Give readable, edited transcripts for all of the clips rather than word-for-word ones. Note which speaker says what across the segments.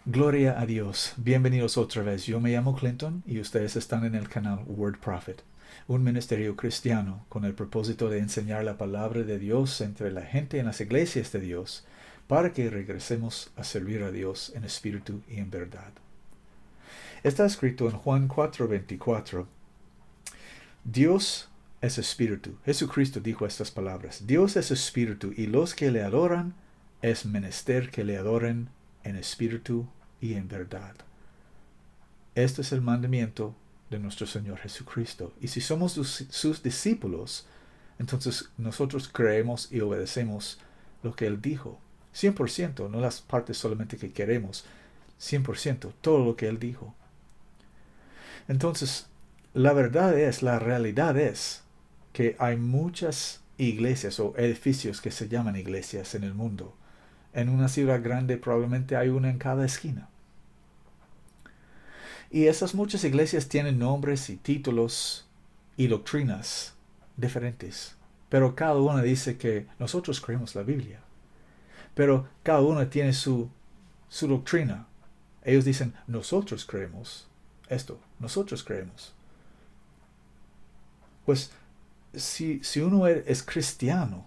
Speaker 1: Gloria a Dios. Bienvenidos otra vez. Yo me llamo Clinton y ustedes están en el canal Word Prophet, un ministerio cristiano con el propósito de enseñar la palabra de Dios entre la gente en las iglesias de Dios para que regresemos a servir a Dios en espíritu y en verdad. Está escrito en Juan 4:24. Dios es espíritu. Jesucristo dijo estas palabras. Dios es espíritu y los que le adoran es menester que le adoren en espíritu y en verdad. Este es el mandamiento de nuestro Señor Jesucristo. Y si somos sus discípulos, entonces nosotros creemos y obedecemos lo que Él dijo. 100%, no las partes solamente que queremos. 100%, todo lo que Él dijo. Entonces, la realidad es que hay muchas iglesias o edificios que se llaman iglesias en el mundo. En una ciudad grande probablemente hay una en cada esquina. Y esas muchas iglesias tienen nombres y títulos y doctrinas diferentes. Pero cada una dice que nosotros creemos la Biblia. Pero cada una tiene su doctrina. Ellos dicen, nosotros creemos esto, nosotros creemos. Pues si uno es cristiano,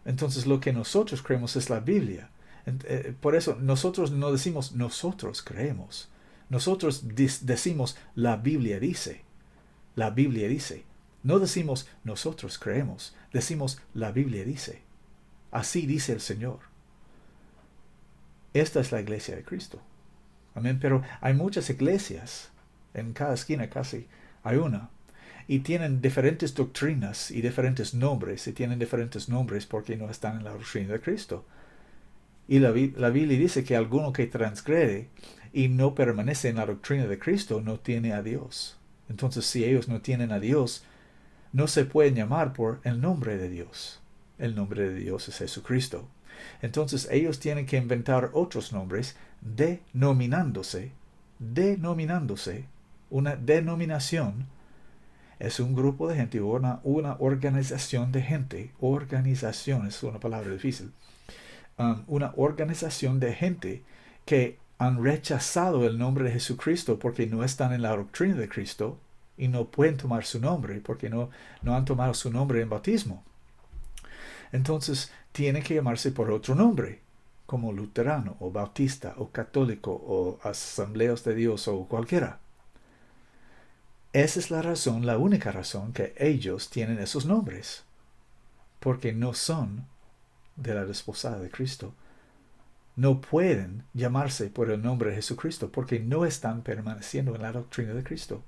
Speaker 1: entonces lo que nosotros creemos es la Biblia. Por eso nosotros no decimos nosotros creemos. Nosotros decimos la Biblia dice. La Biblia dice. No decimos nosotros creemos. Decimos la Biblia dice. Así dice el Señor. Esta es la iglesia de Cristo. Amén. Pero hay muchas iglesias. En cada esquina casi hay una. Y tienen diferentes doctrinas y diferentes nombres. Y tienen diferentes nombres porque no están en la doctrina de Cristo. Y la Biblia dice que alguno que transgrede y no permanece en la doctrina de Cristo no tiene a Dios. Entonces, si ellos no tienen a Dios, no se pueden llamar por el nombre de Dios. El nombre de Dios es Jesucristo. Entonces, ellos tienen que inventar otros nombres denominándose. Una denominación es un grupo de gente, una organización de gente. Organización es una palabra difícil. Una organización de gente que han rechazado el nombre de Jesucristo porque no están en la doctrina de Cristo y no pueden tomar su nombre porque no han tomado su nombre en bautismo. Entonces tiene que llamarse por otro nombre, como luterano o bautista o católico o asambleas de Dios o cualquiera. Esa es la razón, la única razón que ellos tienen esos nombres, porque no son de la desposada de Cristo. No pueden llamarse por el nombre de Jesucristo porque no están permaneciendo en la doctrina de Cristo.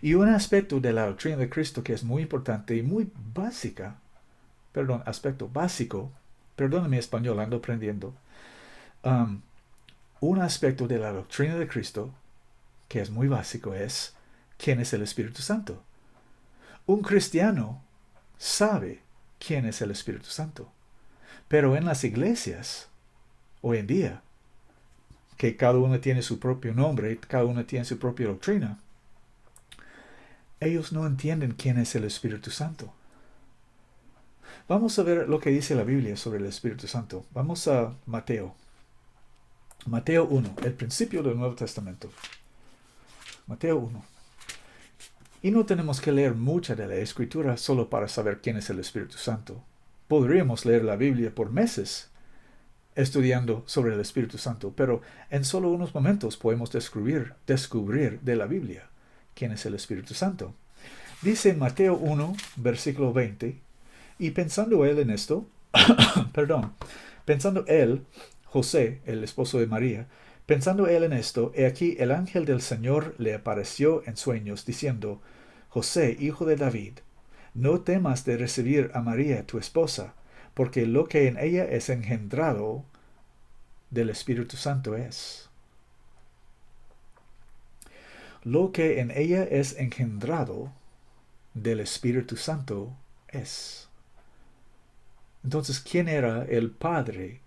Speaker 1: Y un aspecto de la doctrina de Cristo que es muy importante y muy aspecto básico, perdóname español, ando aprendiendo. Un aspecto de la doctrina de Cristo que es muy básico es quién es el Espíritu Santo. Un cristiano sabe quién es el Espíritu Santo. Pero en las iglesias, hoy en día, que cada uno tiene su propio nombre, cada uno tiene su propia doctrina, ellos no entienden quién es el Espíritu Santo. Vamos a ver lo que dice la Biblia sobre el Espíritu Santo. Vamos a Mateo. Mateo 1, el principio del Nuevo Testamento. Mateo 1. Y no tenemos que leer mucha de la Escritura solo para saber quién es el Espíritu Santo. Podríamos leer la Biblia por meses estudiando sobre el Espíritu Santo, pero en solo unos momentos podemos descubrir de la Biblia quién es el Espíritu Santo. Dice en Mateo 1, versículo 20, y pensando él en esto, pensando él, José, el esposo de María, pensando él en esto, he aquí el ángel del Señor le apareció en sueños, diciendo, José, hijo de David, no temas de recibir a María tu esposa, porque lo que en ella es engendrado del Espíritu Santo es. Lo que en ella es engendrado del Espíritu Santo es. Entonces, ¿quién era el padre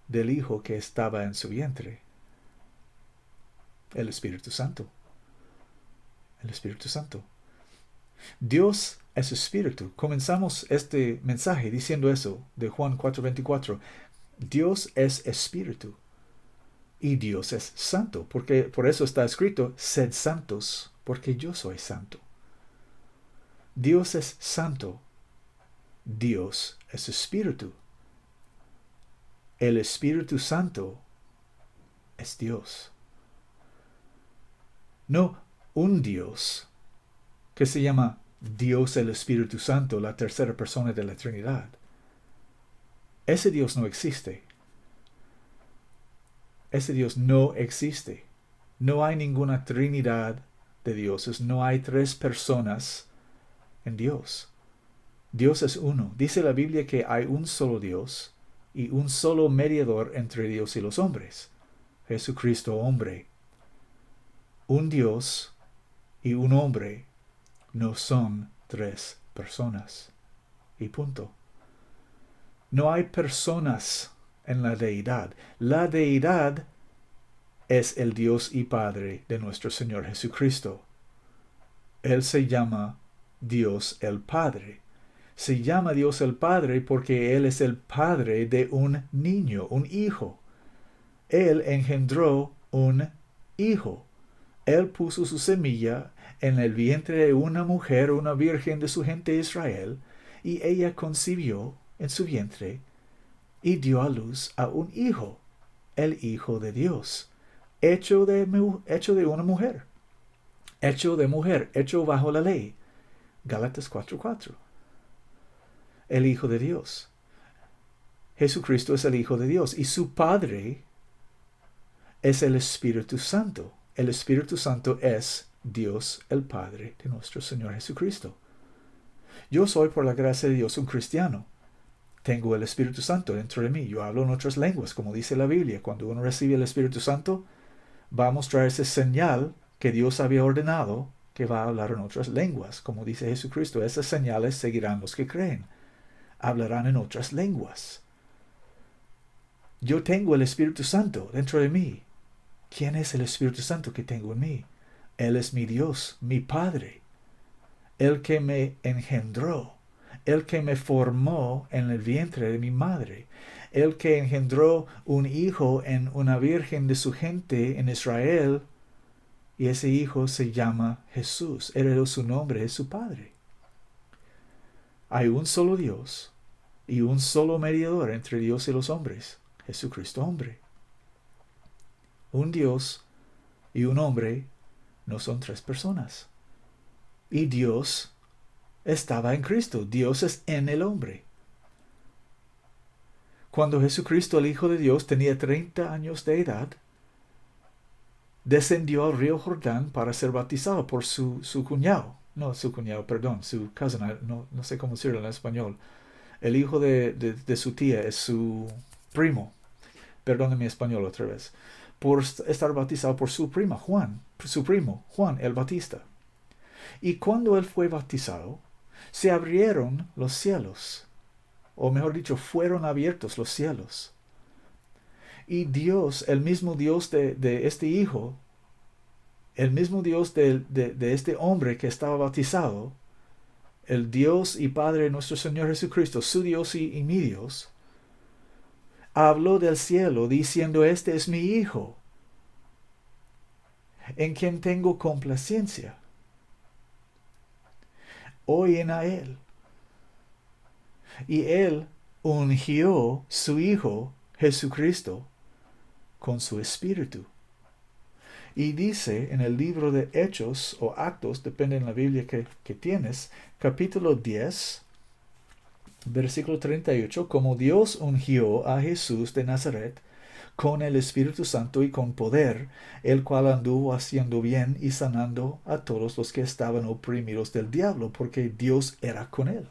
Speaker 1: del hijo que estaba en su vientre? El Espíritu Santo. El Espíritu Santo. Dios es espíritu. Comenzamos este mensaje diciendo eso de Juan 4:24. Dios es espíritu. Y Dios es santo, porque por eso está escrito, sed santos, porque yo soy santo. Dios es santo. Dios es espíritu. El Espíritu Santo es Dios. No un Dios que se llama Dios el Espíritu Santo, la tercera persona de la Trinidad. Ese Dios no existe. Ese Dios no existe. No hay ninguna Trinidad de dioses. No hay tres personas en Dios. Dios es uno. Dice la Biblia que hay un solo Dios y un solo mediador entre Dios y los hombres. Jesucristo hombre. Un Dios y un hombre no son tres personas. Y punto. No hay personas en la deidad. La deidad es el Dios y Padre de nuestro Señor Jesucristo. Él se llama Dios el Padre. Se llama Dios el Padre porque Él es el padre de un niño, un hijo. Él engendró un hijo. Él puso su semilla en el vientre de una mujer, una virgen de su gente Israel, y ella concibió en su vientre y dio a luz a un hijo, el Hijo de Dios, hecho de una mujer, hecho bajo la ley. Gálatas 4:4. El Hijo de Dios. Jesucristo es el Hijo de Dios y su Padre es el Espíritu Santo. El Espíritu Santo es Dios el Padre de nuestro Señor Jesucristo. Yo soy por la gracia de Dios un cristiano. Tengo el Espíritu Santo dentro de mí. Yo hablo en otras lenguas, como dice la Biblia. Cuando uno recibe el Espíritu Santo, va a mostrar esa señal que Dios había ordenado que va a hablar en otras lenguas. Como dice Jesucristo, esas señales seguirán los que creen. Hablarán en otras lenguas. Yo tengo el Espíritu Santo dentro de mí. ¿Quién es el Espíritu Santo que tengo en mí? Él es mi Dios, mi Padre, el que me engendró, el que me formó en el vientre de mi madre, el que engendró un hijo en una virgen de su gente en Israel, y ese hijo se llama Jesús, heredó su nombre de su Padre. Hay un solo Dios y un solo mediador entre Dios y los hombres, Jesucristo hombre. Un Dios y un hombre no son tres personas. Y Dios estaba en Cristo. Dios es en el hombre. Cuando Jesucristo, el Hijo de Dios, tenía 30 años de edad, descendió al río Jordán para ser bautizado por su cuñado. No, su cuñado, perdón, su cousin, no sé cómo decirlo en español. El hijo de su tía es su primo. Perdóneme mi español otra vez. Por estar bautizado por su primo Juan el Bautista. Y cuando él fue bautizado, se abrieron los cielos, o mejor dicho, fueron abiertos los cielos. Y Dios, el mismo Dios de este hijo, el mismo Dios de este hombre que estaba bautizado, el Dios y Padre de nuestro Señor Jesucristo, su Dios y mi Dios, habló del cielo diciendo, este es mi Hijo, en quien tengo complacencia. Oyen a Él. Y Él ungió su Hijo, Jesucristo, con su Espíritu. Y dice en el libro de Hechos o Actos, depende en la Biblia que tienes, capítulo 10, versículo 38, como Dios ungió a Jesús de Nazaret con el Espíritu Santo y con poder, el cual anduvo haciendo bien y sanando a todos los que estaban oprimidos del diablo, porque Dios era con él.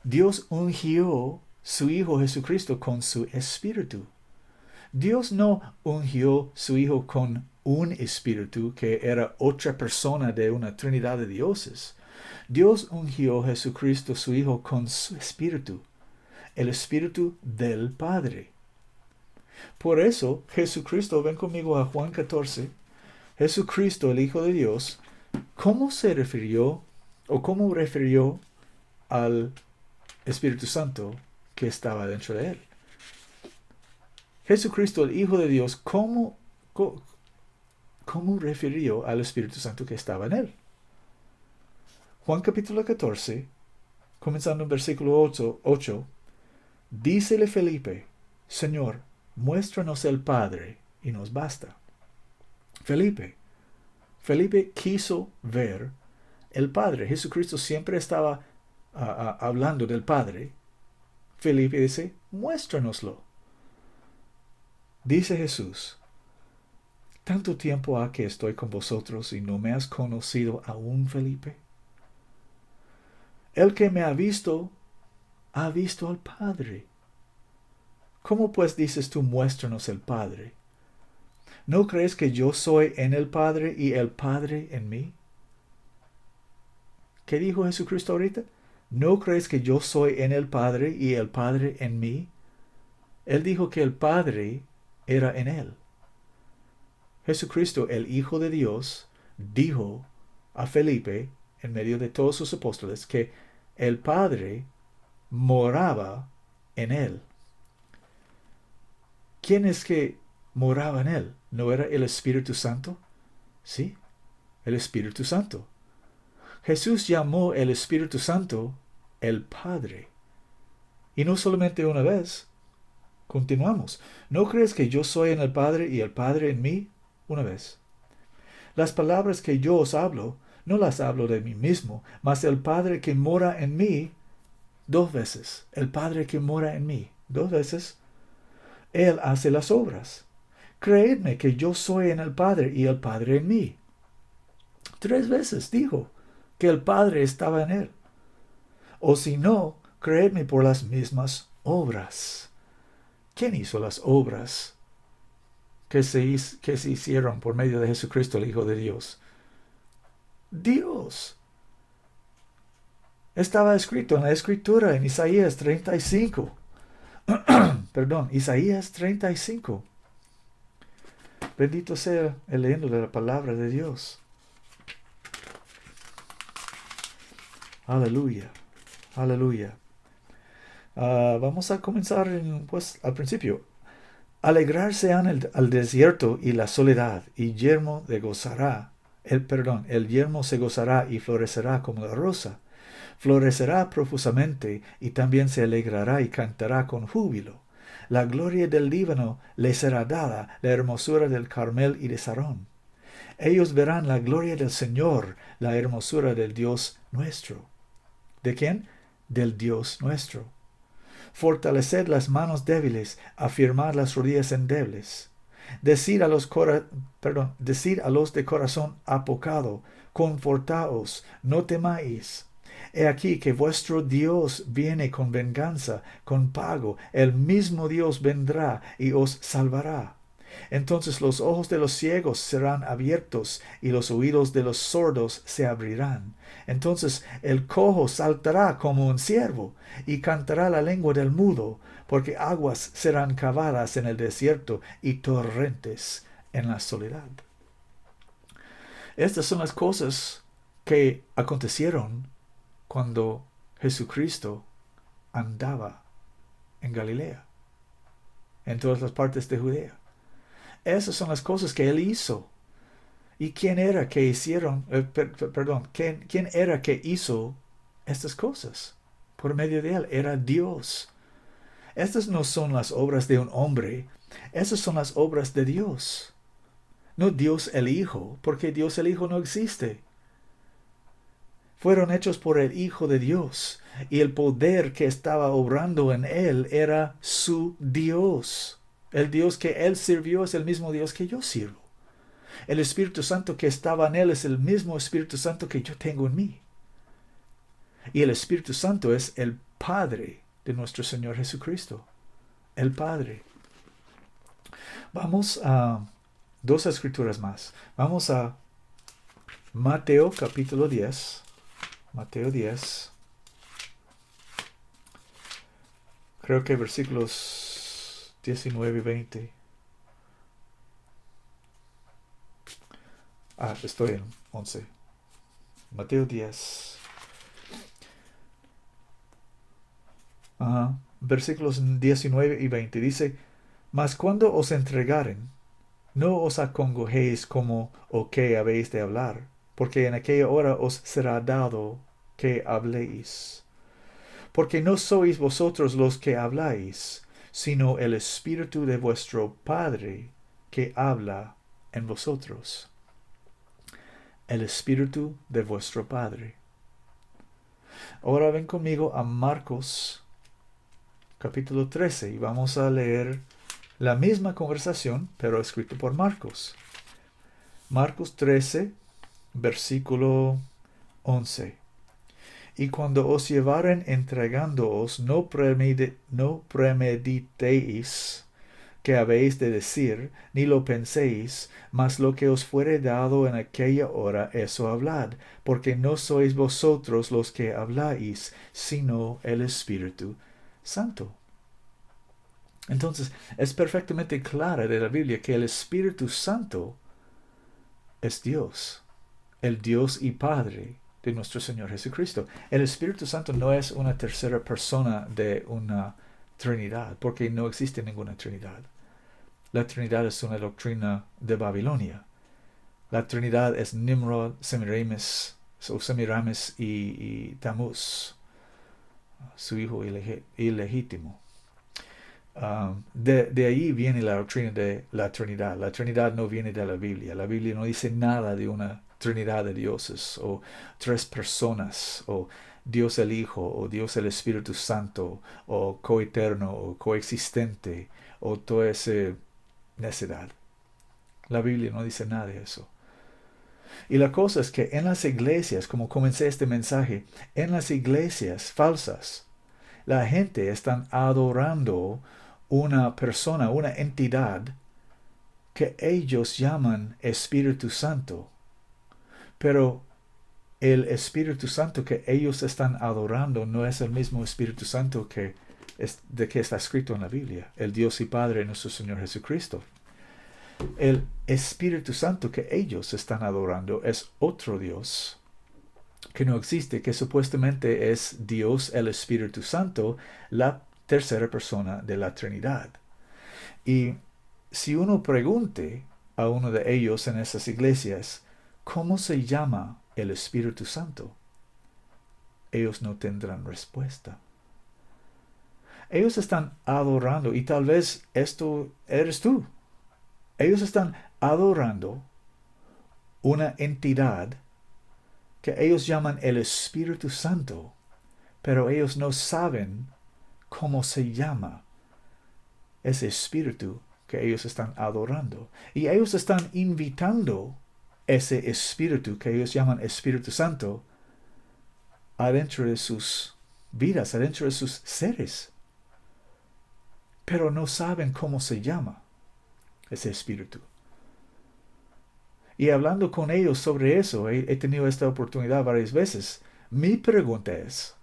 Speaker 1: Dios ungió su Hijo Jesucristo con su Espíritu. Dios no ungió su Hijo con un Espíritu que era otra persona de una Trinidad de dioses. Dios ungió a Jesucristo su Hijo con su Espíritu, el Espíritu del Padre. Por eso, Jesucristo, ven conmigo a Juan 14, Jesucristo, el Hijo de Dios, ¿cómo se refirió o cómo refirió al Espíritu Santo que estaba dentro de él? Jesucristo, el Hijo de Dios, ¿cómo refirió al Espíritu Santo que estaba en él? Juan capítulo 14, comenzando en versículo 8, dícele Felipe, Señor, muéstranos el Padre y nos basta. Felipe quiso ver el Padre. Jesucristo siempre estaba hablando del Padre. Felipe dice, muéstranoslo. Dice Jesús, ¿tanto tiempo ha que estoy con vosotros y no me has conocido aún, Felipe? El que me ha visto al Padre. ¿Cómo pues dices tú, muéstranos el Padre? ¿No crees que yo soy en el Padre y el Padre en mí? ¿Qué dijo Jesucristo ahorita? ¿No crees que yo soy en el Padre y el Padre en mí? Él dijo que el Padre era en él. Jesucristo, el Hijo de Dios, dijo a Felipe, en medio de todos sus apóstoles, que el Padre moraba en él. ¿Quién es que moraba en él? ¿No era el Espíritu Santo? Sí, el Espíritu Santo. Jesús llamó el Espíritu Santo el Padre. Y no solamente una vez. Continuamos. ¿No crees que yo soy en el Padre y el Padre en mí? Una vez. Las palabras que yo os hablo, no las hablo de mí mismo, mas el Padre que mora en mí, dos veces. El Padre que mora en mí, dos veces. Él hace las obras. Creedme que yo soy en el Padre y el Padre en mí. Tres veces dijo que el Padre estaba en él. O si no, creedme por las mismas obras. ¿Quién hizo las obras que se hicieron por medio de Jesucristo, el Hijo de Dios? Dios. Estaba escrito en la Escritura, en Isaías 35. Perdón, Isaías 35. Bendito sea el leyendo de la palabra de Dios. Aleluya. Aleluya. Vamos a comenzar al principio. Alegrarse al desierto y la soledad, y yermo el yermo se gozará y florecerá como la rosa. Florecerá profusamente y también se alegrará y cantará con júbilo. La gloria del Líbano le será dada, la hermosura del Carmel y de Sarón. Ellos verán la gloria del Señor, la hermosura del Dios nuestro. ¿De quién? Del Dios nuestro. Fortaleced las manos débiles, afirmad las rodillas endebles. Decid a los de corazón apocado, confortaos, no temáis. He aquí que vuestro Dios viene con venganza, con pago, el mismo Dios vendrá y os salvará. Entonces los ojos de los ciegos serán abiertos y los oídos de los sordos se abrirán. Entonces el cojo saltará como un ciervo y cantará la lengua del mudo, porque aguas serán cavadas en el desierto y torrentes en la soledad. Estas son las cosas que acontecieron cuando Jesucristo andaba en Galilea, en todas las partes de Judea. Esas son las cosas que él hizo. ¿Y quién era que quién era que hizo estas cosas? Por medio de él era Dios. Estas no son las obras de un hombre, esas son las obras de Dios. No Dios el Hijo, porque Dios el Hijo no existe. Fueron hechos por el Hijo de Dios, y el poder que estaba obrando en él era su Dios. El Dios que él sirvió es el mismo Dios que yo sirvo. El Espíritu Santo que estaba en él es el mismo Espíritu Santo que yo tengo en mí. Y el Espíritu Santo es el Padre de nuestro Señor Jesucristo. El Padre. Vamos a dos escrituras más. Vamos a Mateo capítulo 10. Mateo 10. Creo que versículos 19 y 20. Estoy en 11. Mateo 10. Versículos 19 y 20. Dice, Mas cuando os entregaren, no os acongojéis como o qué habéis de hablar, porque en aquella hora os será dado que habléis. Porque no sois vosotros los que habláis, sino el Espíritu de vuestro Padre que habla en vosotros. El Espíritu de vuestro Padre. Ahora ven conmigo a Marcos capítulo 13 y vamos a leer la misma conversación, pero escrito por Marcos. Marcos 13, versículo 11. Y cuando os llevaren entregándoos, no premeditéis qué habéis de decir, ni lo penséis, mas lo que os fuere dado en aquella hora, eso hablad, porque no sois vosotros los que habláis, sino el Espíritu Santo. Entonces, es perfectamente clara de la Biblia que el Espíritu Santo es Dios, el Dios y Padre de nuestro Señor Jesucristo. El Espíritu Santo no es una tercera persona de una Trinidad, porque no existe ninguna Trinidad. La Trinidad es una doctrina de Babilonia. La Trinidad es Nimrod, Semiramis y Tammuz, su hijo ilegítimo. De ahí viene la doctrina de la Trinidad. La Trinidad no viene de la Biblia. La Biblia no dice nada de una Trinidad de dioses, o tres personas, o Dios el Hijo, o Dios el Espíritu Santo, o coeterno, o coexistente, o toda esa necedad. La Biblia no dice nada de eso. Y la cosa es que en las iglesias, como comencé este mensaje, en las iglesias falsas, la gente está adorando una persona, una entidad que ellos llaman Espíritu Santo. Pero el Espíritu Santo que ellos están adorando no es el mismo Espíritu Santo que está escrito en la Biblia, el Dios y Padre de nuestro Señor Jesucristo. El Espíritu Santo que ellos están adorando es otro Dios que no existe, que supuestamente es Dios el Espíritu Santo, la tercera persona de la Trinidad. Y si uno pregunte a uno de ellos en esas iglesias, ¿cómo se llama el Espíritu Santo? Ellos no tendrán respuesta. Ellos están adorando, y tal vez esto eres tú. Ellos están adorando una entidad que ellos llaman el Espíritu Santo, pero ellos no saben cómo se llama ese espíritu que ellos están adorando. Y ellos están invitando ese espíritu que ellos llaman Espíritu Santo adentro de sus vidas, adentro de sus seres. Pero no saben cómo se llama ese espíritu. Y hablando con ellos sobre eso, he tenido esta oportunidad varias veces. Mi pregunta es,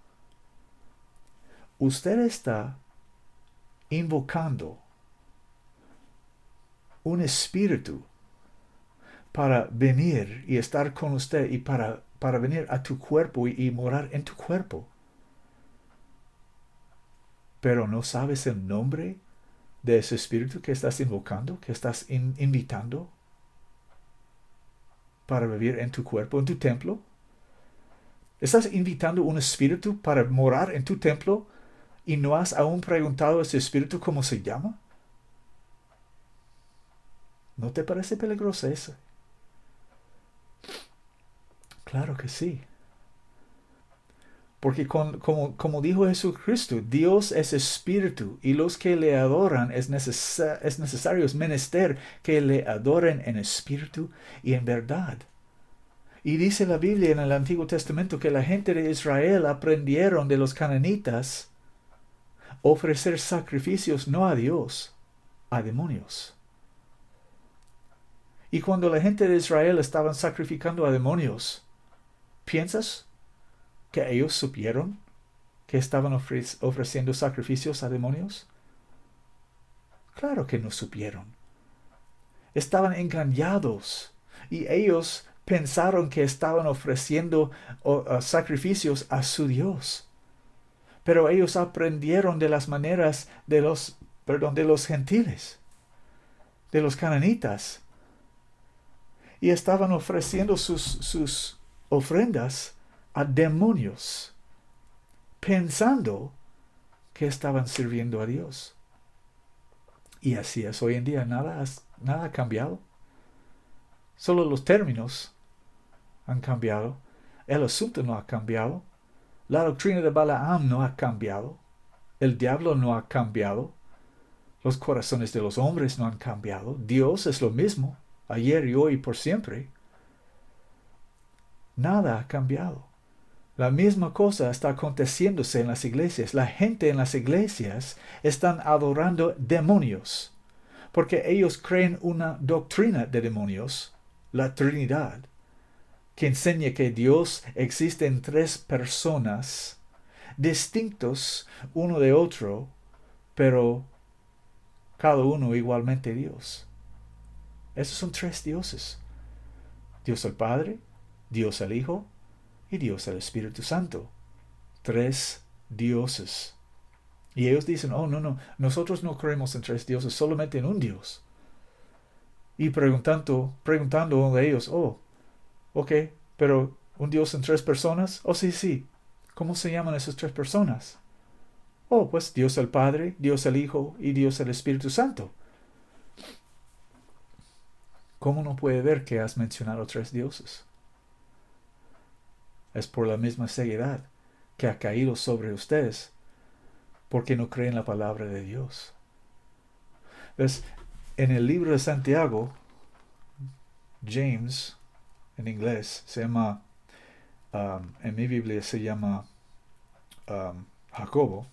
Speaker 1: ¿usted está invocando un espíritu para venir y estar con usted y para venir a tu cuerpo y morar en tu cuerpo? Pero no sabes el nombre de ese espíritu que estás invocando, que estás invitando para vivir en tu cuerpo, en tu templo. ¿Estás invitando un espíritu para morar en tu templo y no has aún preguntado a ese espíritu cómo se llama? ¿No te parece peligroso eso? Claro que sí. Porque como dijo Jesucristo, Dios es espíritu y los que le adoran es necesario, es menester que le adoren en espíritu y en verdad. Y dice la Biblia en el Antiguo Testamento que la gente de Israel aprendieron de los cananitas ofrecer sacrificios no a Dios, a demonios. Y cuando la gente de Israel estaban sacrificando a demonios, ¿piensas que ellos supieron que estaban ofreciendo sacrificios a demonios? Claro que no supieron. Estaban engañados y ellos pensaron que estaban ofreciendo sacrificios a su Dios. Pero ellos aprendieron de las maneras de los gentiles. de los cananitas y estaban ofreciendo sus ofrendas a demonios, pensando que estaban sirviendo a Dios. Y así es hoy en día, nada ha cambiado. Solo los términos han cambiado. El asunto no ha cambiado. La doctrina de Balaam no ha cambiado. El diablo no ha cambiado. Los corazones de los hombres no han cambiado. Dios es lo mismo, ayer y hoy y por siempre. Nada ha cambiado. La misma cosa está aconteciéndose en las iglesias. La gente en las iglesias están adorando demonios, porque ellos creen una doctrina de demonios, la Trinidad, que enseña que Dios existe en tres personas, distintos uno de otro, pero cada uno igualmente Dios. Esos son tres dioses. Dios el Padre, Dios el Hijo y Dios el Espíritu Santo. Tres dioses. Y ellos dicen, oh, no, nosotros no creemos en tres dioses, solamente en un Dios. Y preguntando a uno de ellos, oh, ok, pero ¿un Dios en tres personas? Oh, sí. ¿Cómo se llaman esas tres personas? Oh, pues Dios el Padre, Dios el Hijo y Dios el Espíritu Santo. ¿Cómo no puede ver que has mencionado tres dioses? Es por la misma ceguedad que ha caído sobre ustedes, porque no creen la palabra de Dios. ¿Ves? En el libro de Santiago, James, en inglés, se llama, en mi Biblia se llama Jacobo.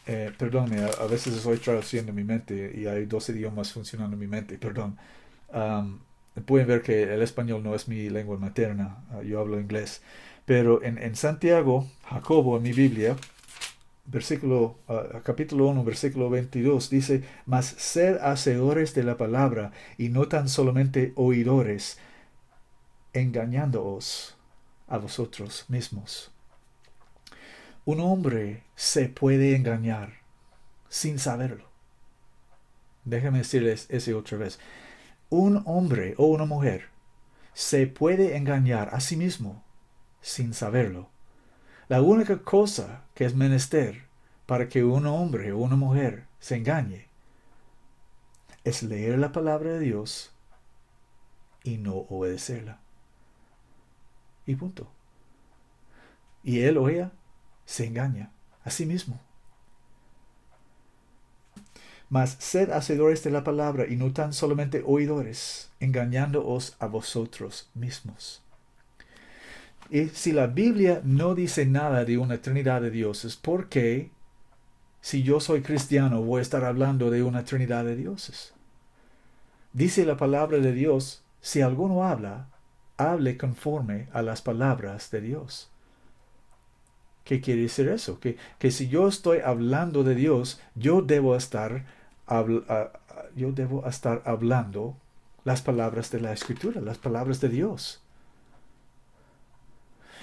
Speaker 1: Perdónme, a veces estoy traduciendo en mi mente y hay dos idiomas funcionando en mi mente, perdón. Pueden ver que el español no es mi lengua materna, yo hablo inglés. Pero en Santiago, Jacobo, en mi Biblia, capítulo 1, versículo 22, dice, mas sed hacedores de la palabra y no tan solamente oidores, engañándoos a vosotros mismos. Un hombre se puede engañar sin saberlo. Déjame decirles ese otra vez. Un hombre o una mujer se puede engañar a sí mismo sin saberlo. La única cosa que es menester para que un hombre o una mujer se engañe es leer la palabra de Dios y no obedecerla. Y punto. Y él o ella se engaña a sí mismo. Mas sed hacedores de la palabra y no tan solamente oidores, engañándoos a vosotros mismos. Y si la Biblia no dice nada de una Trinidad de dioses, ¿por qué, si yo soy cristiano, voy a estar hablando de una Trinidad de dioses? Dice la palabra de Dios, si alguno habla, hable conforme a las palabras de Dios. ¿Qué quiere decir eso? Que si yo estoy hablando de Dios, yo debo estar hablando las palabras de la Escritura, las palabras de Dios.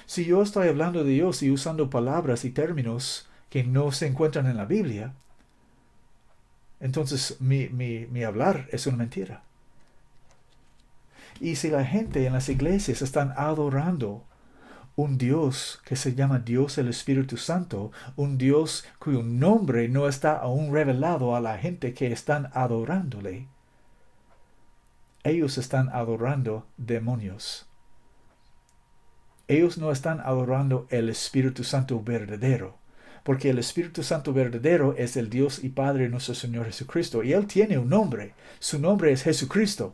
Speaker 1: Si yo estoy hablando de Dios y usando palabras y términos que no se encuentran en la Biblia, entonces mi hablar es una mentira. Y si la gente en las iglesias están adorando un Dios que se llama Dios el Espíritu Santo, un Dios cuyo nombre no está aún revelado a la gente que están adorándole, ellos están adorando demonios. Ellos no están adorando el Espíritu Santo verdadero, porque el Espíritu Santo verdadero es el Dios y Padre de nuestro Señor Jesucristo, y Él tiene un nombre. Su nombre es Jesucristo.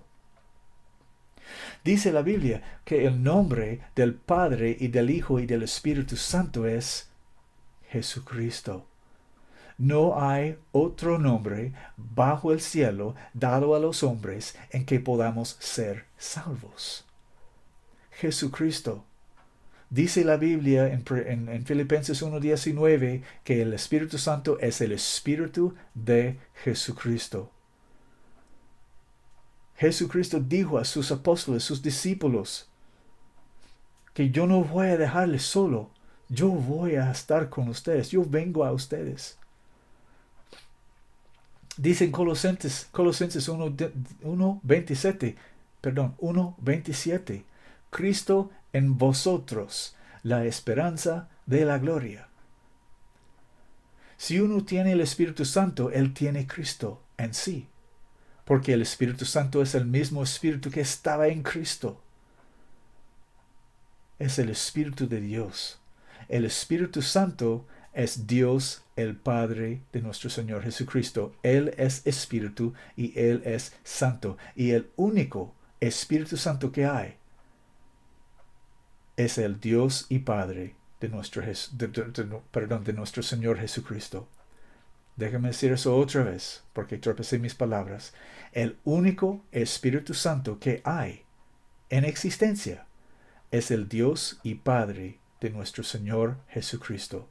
Speaker 1: Dice la Biblia que el nombre del Padre y del Hijo y del Espíritu Santo es Jesucristo. No hay otro nombre bajo el cielo dado a los hombres en que podamos ser salvos. Jesucristo. Dice la Biblia en Filipenses 1:19 que el Espíritu Santo es el Espíritu de Jesucristo. Jesucristo dijo a sus apóstoles, sus discípulos, que yo no voy a dejarles solo, yo voy a estar con ustedes, yo vengo a ustedes. Dice en Colosenses 1:27, perdón, 1:27, Cristo en vosotros, la esperanza de la gloria. Si uno tiene el Espíritu Santo, él tiene Cristo en sí, porque el Espíritu Santo es el mismo Espíritu que estaba en Cristo. Es el Espíritu de Dios. El Espíritu Santo es Dios el Padre de nuestro Señor Jesucristo. Él es Espíritu y Él es Santo. Y el único Espíritu Santo que hay es el Dios y Padre de nuestro, de nuestro Señor Jesucristo. Déjame decir eso otra vez, porque tropecé mis palabras. El único Espíritu Santo que hay en existencia es el Dios y Padre de nuestro Señor Jesucristo.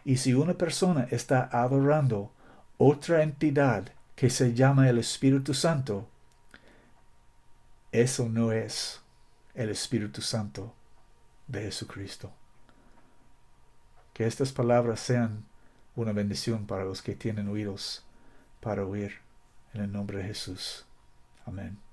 Speaker 1: Y si una persona está adorando otra entidad que se llama el Espíritu Santo, eso no es el Espíritu Santo de Jesucristo. Que estas palabras sean una bendición para los que tienen oídos para oír, en el nombre de Jesús. Amén.